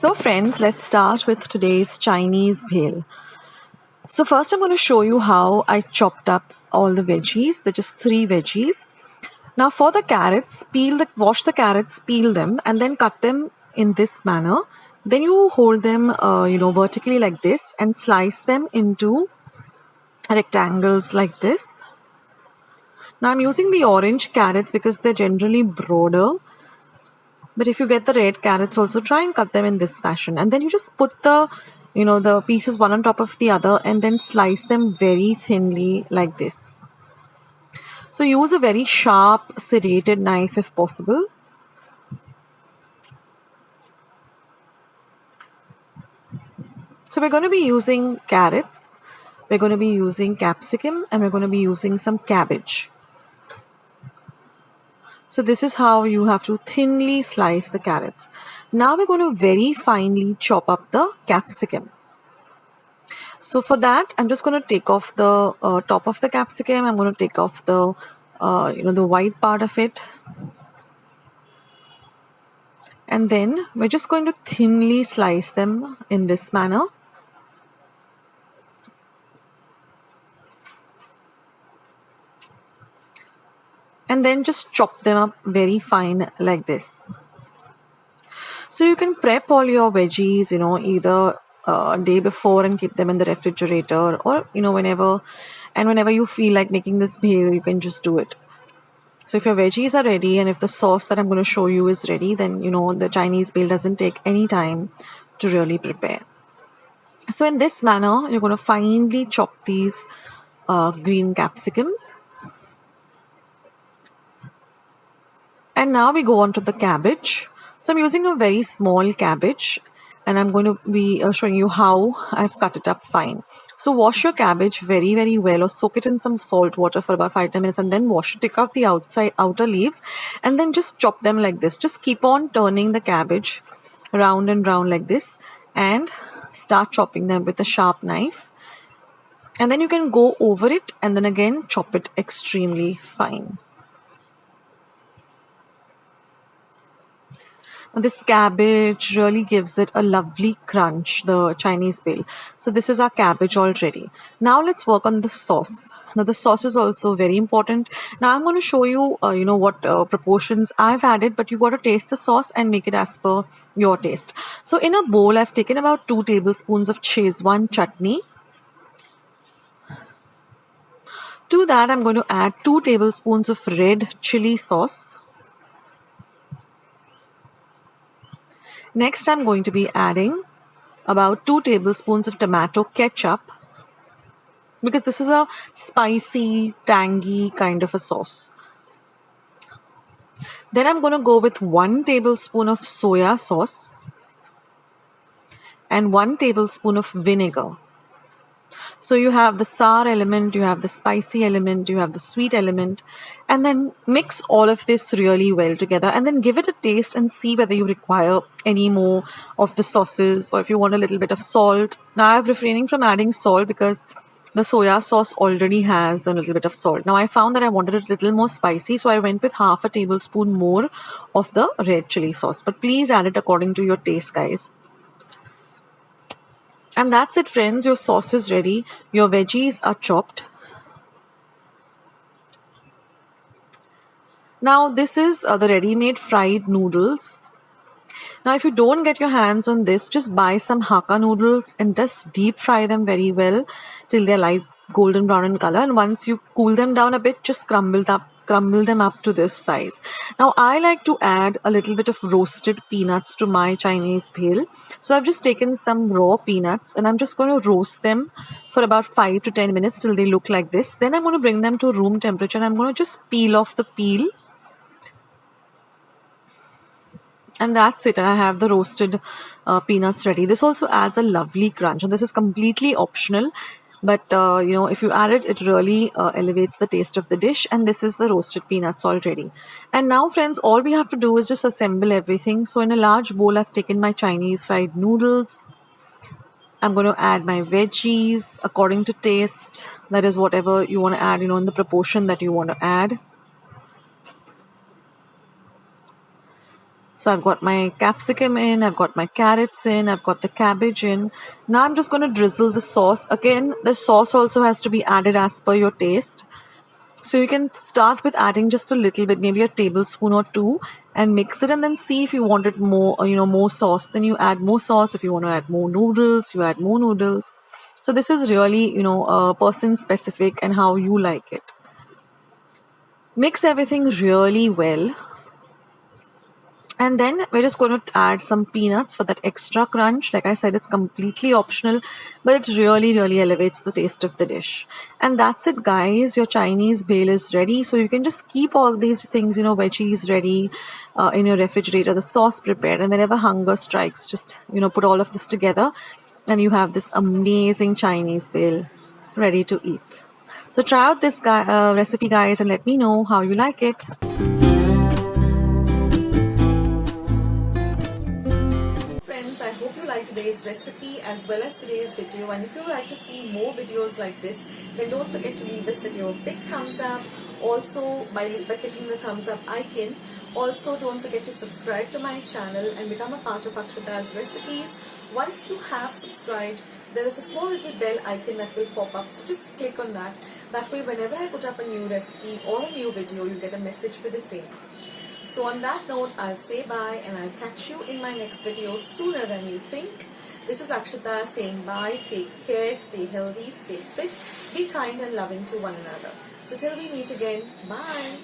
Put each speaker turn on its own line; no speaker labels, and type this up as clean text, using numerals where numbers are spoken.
So friends, let's start with today's Chinese bhel. So first I'm going to show you how I chopped up all the veggies. They're just 3 veggies. Now for the carrots, wash the carrots, peel them and then cut them in this manner. Then you hold them vertically like this and slice them into rectangles like this. Now I'm using the orange carrots because they're generally broader. But if you get the red carrots also, try and cut them in this fashion. And then you just put the pieces one on top of the other and then slice them very thinly like this. So use a very sharp serrated knife if possible. So we're going to be using carrots, we're going to be using capsicum, and we're going to be using some cabbage. So this is how you have to thinly slice the carrots. Now we're going to very finely chop up the capsicum. So for that, I'm just going to take off the top of the capsicum. I'm going to take off the the white part of it. And then we're just going to thinly slice them in this manner. And then just chop them up very fine like this. So you can prep all your veggies, either a day before and keep them in the refrigerator, or whenever you feel like making this bhel, you can just do it. So if your veggies are ready and if the sauce that I'm going to show you is ready, then the Chinese bhel doesn't take any time to really prepare. So in this manner, you're going to finely chop these green capsicums. And now we go on to the cabbage. So I'm using a very small cabbage and I'm going to be showing you how I've cut it up fine. So wash your cabbage very, very well, or soak it in some salt water for about 5-10 minutes and then wash it. Take out the outer leaves and then just chop them like this. Just keep on turning the cabbage round and round like this and start chopping them with a sharp knife. And then you can go over it and then again chop it extremely fine. This cabbage really gives it a lovely crunch, the Chinese bhel. So this is our cabbage already. Now let's work on the sauce. Now the sauce is also very important. Now I'm going to show you, what proportions I've added, but you got to taste the sauce and make it as per your taste. So in a bowl, I've taken about 2 tablespoons of Szechuan chutney. To that, I'm going to add 2 tablespoons of red chili sauce. Next, I'm going to be adding about 2 tablespoons of tomato ketchup because this is a spicy, tangy kind of a sauce. Then I'm going to go with 1 tablespoon of soya sauce and 1 tablespoon of vinegar. So you have the sour element, you have the spicy element, you have the sweet element, and then mix all of this really well together and then give it a taste and see whether you require any more of the sauces or if you want a little bit of salt. Now I'm refraining from adding salt because the soya sauce already has a little bit of salt. Now I found that I wanted it a little more spicy, so I went with half a tablespoon more of the red chili sauce. But please add it according to your taste, guys. And that's it, friends. Your sauce is ready. Your veggies are chopped. Now this is the ready-made fried noodles. Now if you don't get your hands on this, just buy some Hakka noodles and just deep fry them very well till they're light golden brown in color. And once you cool them down a bit, just crumble them up to this size. Now I like to add a little bit of roasted peanuts to my Chinese bhel. So I've just taken some raw peanuts and I'm just going to roast them for about 5 to 10 minutes till they look like this. Then I'm going to bring them to room temperature and I'm going to just peel off the peel. And that's it. I have the roasted peanuts ready. This also adds a lovely crunch. And this is completely optional. But, if you add it, it really elevates the taste of the dish. And this is the roasted peanuts already. And now, friends, all we have to do is just assemble everything. So in a large bowl, I've taken my Chinese fried noodles. I'm going to add my veggies according to taste. That is whatever you want to add, in the proportion that you want to add. So I've got my capsicum in, I've got my carrots in, I've got the cabbage in. Now I'm just going to drizzle the sauce. Again, the sauce also has to be added as per your taste. So you can start with adding just a little bit, maybe a tablespoon or two, and mix it, and then see if you wanted more, more sauce. Then you add more sauce. If you want to add more noodles, you add more noodles. So this is really, person specific and how you like it. Mix everything really well. And then we're just going to add some peanuts for that extra crunch. Like I said, it's completely optional, but it really, really elevates the taste of the dish. And that's it, guys. Your Chinese bhel is ready. So you can just keep all these things, veggies ready in your refrigerator, the sauce prepared. And whenever hunger strikes, just, put all of this together and you have this amazing Chinese bhel ready to eat. So try out this recipe, guys, and let me know how you like it.
Friends, I hope you like today's recipe as well as today's video, and if you would like to see more videos like this, then don't forget to leave this video a big thumbs up. Also, by clicking the thumbs up icon, also don't forget to subscribe to my channel and become a part of Akshata's recipes. Once you have subscribed, there is a small little bell icon that will pop up, so just click on that. That way, whenever I put up a new recipe or a new video, you get a message for the same. So on that note, I'll say bye and I'll catch you in my next video sooner than you think. This is Akshata saying bye, take care, stay healthy, stay fit, be kind and loving to one another. So till we meet again, bye.